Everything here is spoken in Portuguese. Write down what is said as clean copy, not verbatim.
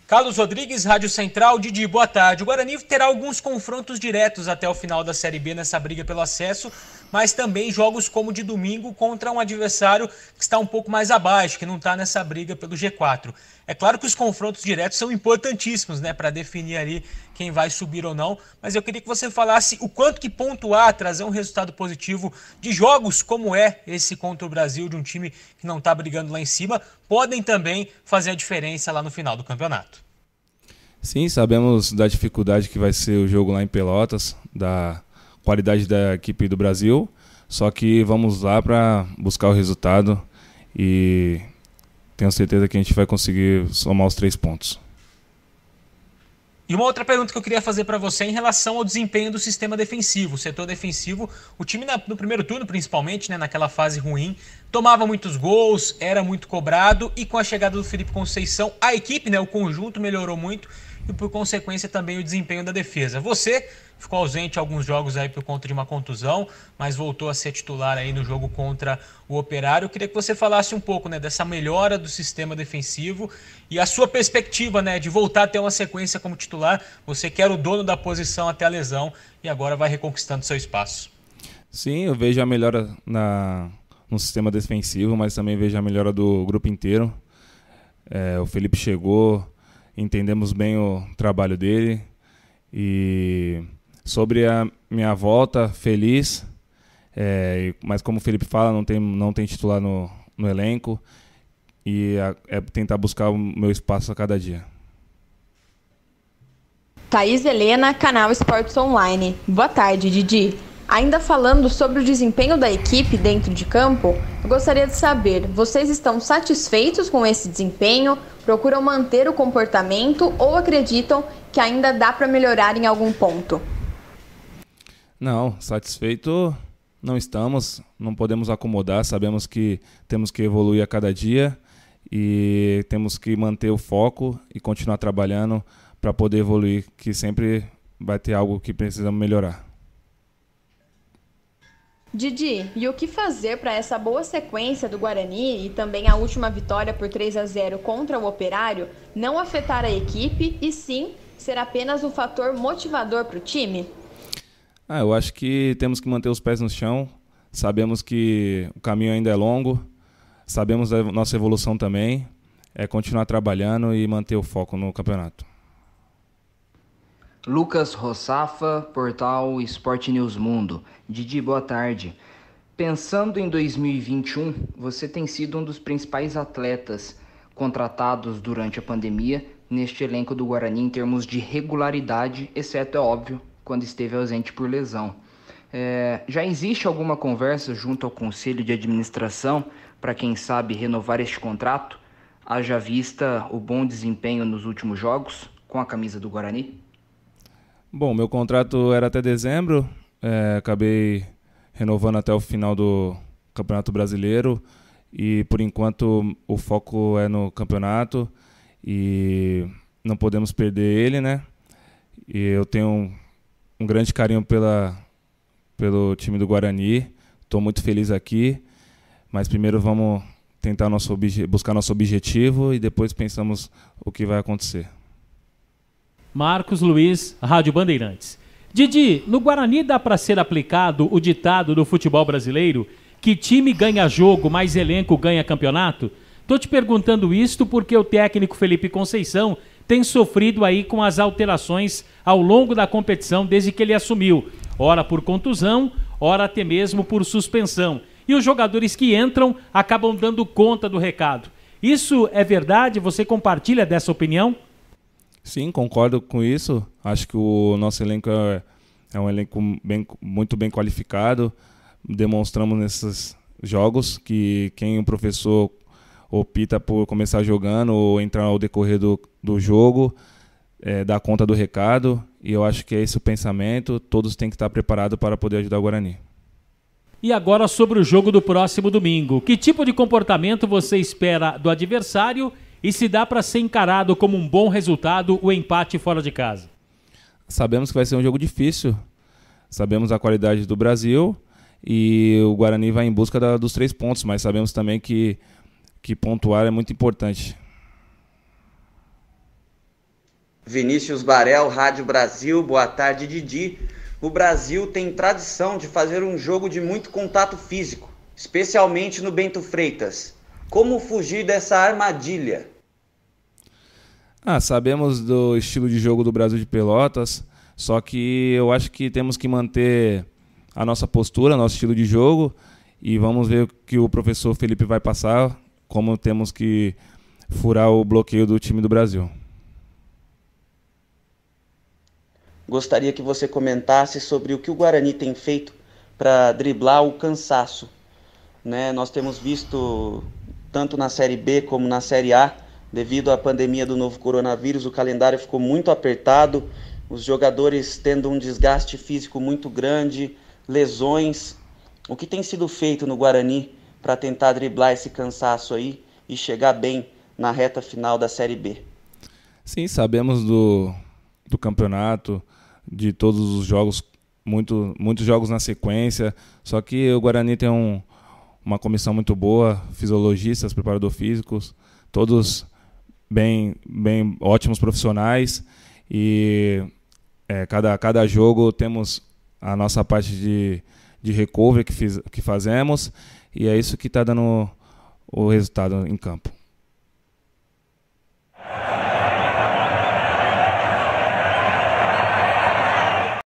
Carlos Rodrigues, Rádio Central. Didi, boa tarde. O Guarani terá alguns confrontos diretos até o final da Série B nessa briga pelo acesso, mas também jogos como o de domingo contra um adversário que está um pouco mais abaixo, que não está nessa briga pelo G4. É claro que os confrontos diretos são importantíssimos, né, para definir ali quem vai subir ou não, mas eu queria que você falasse o quanto que pontuar, trazer um resultado positivo de jogos como é esse contra o Brasil, de um time que não está brigando lá em cima, podem também fazer a diferença lá no final do campeonato. Sim, sabemos da dificuldade que vai ser o jogo lá em Pelotas, da qualidade da equipe do Brasil, só que vamos lá para buscar o resultado e tenho certeza que a gente vai conseguir somar os 3 pontos. E uma outra pergunta que eu queria fazer para você em relação ao desempenho do sistema defensivo, o setor defensivo. O time no primeiro turno, principalmente, né, naquela fase ruim, tomava muitos gols, era muito cobrado e com a chegada do Felipe Conceição, a equipe, né, o conjunto melhorou muito e por consequência também o desempenho da defesa. Você ficou ausente alguns jogos aí por conta de uma contusão, mas voltou a ser titular aí no jogo contra o Operário. Eu queria que você falasse um pouco, né, dessa melhora do sistema defensivo e a sua perspectiva, né, de voltar a ter uma sequência como titular. Você que era o dono da posição até a lesão e agora vai reconquistando seu espaço. Sim, eu vejo a melhora no sistema defensivo, mas também vejo a melhora do grupo inteiro. O Felipe chegou, entendemos bem o trabalho dele e sobre a minha volta, feliz, mas como o Felipe fala, não tem titular no elenco e é tentar buscar o meu espaço a cada dia. Thaís Helena, Canal Esportes Online. Boa tarde, Didi. Ainda falando sobre o desempenho da equipe dentro de campo, eu gostaria de saber, vocês estão satisfeitos com esse desempenho? Procuram manter o comportamento ou acreditam que ainda dá para melhorar em algum ponto? Não, satisfeito não estamos, não podemos acomodar, sabemos que temos que evoluir a cada dia e temos que manter o foco e continuar trabalhando para poder evoluir, que sempre vai ter algo que precisamos melhorar. Didi, e o que fazer para essa boa sequência do Guarani e também a última vitória por 3-0 contra o Operário não afetar a equipe e sim ser apenas um fator motivador para o time? Eu acho que temos que manter os pés no chão, sabemos que o caminho ainda é longo, sabemos da nossa evolução também, é continuar trabalhando e manter o foco no campeonato. Lucas Rossafa, portal Sport News Mundo. Didi, boa tarde. Pensando em 2021, você tem sido um dos principais atletas contratados durante a pandemia neste elenco do Guarani em termos de regularidade, exceto, é óbvio, quando esteve ausente por lesão. Já existe alguma conversa junto ao Conselho de Administração para, quem sabe, renovar este contrato, haja vista o bom desempenho nos últimos jogos com a camisa do Guarani? Bom, meu contrato era até dezembro, acabei renovando até o final do Campeonato Brasileiro e por enquanto o foco é no campeonato e não podemos perder ele, né? E eu tenho um grande carinho pelo time do Guarani, estou muito feliz aqui, mas primeiro vamos tentar buscar nosso objetivo e depois pensamos o que vai acontecer. Marcos Luiz, Rádio Bandeirantes. Didi, no Guarani dá para ser aplicado o ditado do futebol brasileiro que time ganha jogo, mas elenco ganha campeonato? Tô te perguntando isto porque o técnico Felipe Conceição tem sofrido aí com as alterações ao longo da competição desde que ele assumiu, ora por contusão, ora até mesmo por suspensão. E os jogadores que entram acabam dando conta do recado. Isso é verdade? Você compartilha dessa opinião? Sim, concordo com isso. Acho que o nosso elenco é um elenco muito bem qualificado. Demonstramos nesses jogos que quem o professor opta por começar jogando ou entrar ao decorrer do jogo, dá conta do recado. E eu acho que é esse o pensamento. Todos têm que estar preparados para poder ajudar o Guarani. E agora sobre o jogo do próximo domingo. Que tipo de comportamento você espera do adversário e se dá para ser encarado como um bom resultado o empate fora de casa? Sabemos que vai ser um jogo difícil, sabemos a qualidade do Brasil e o Guarani vai em busca dos 3 pontos, mas sabemos também que pontuar é muito importante. Vinícius Barel, Rádio Brasil, boa tarde, Didi. O Brasil tem tradição de fazer um jogo de muito contato físico, especialmente no Bento Freitas. Como fugir dessa armadilha? Sabemos do estilo de jogo do Brasil de Pelotas, só que eu acho que temos que manter a nossa postura, nosso estilo de jogo, e vamos ver o que o professor Felipe vai passar, como temos que furar o bloqueio do time do Brasil. Gostaria que você comentasse sobre o que o Guarani tem feito para driblar o cansaço, né? Nós temos visto, tanto na Série B como na Série A, devido à pandemia do novo coronavírus, o calendário ficou muito apertado, os jogadores tendo um desgaste físico muito grande, lesões. O que tem sido feito no Guarani para tentar driblar esse cansaço aí e chegar bem na reta final da Série B? Sim, sabemos do campeonato, de todos os jogos, muitos jogos na sequência, só que o Guarani tem uma comissão muito boa, fisiologistas, preparador físicos, todos bem ótimos profissionais, e cada jogo temos a nossa parte de recovery que fazemos, e é isso que está dando o resultado em campo.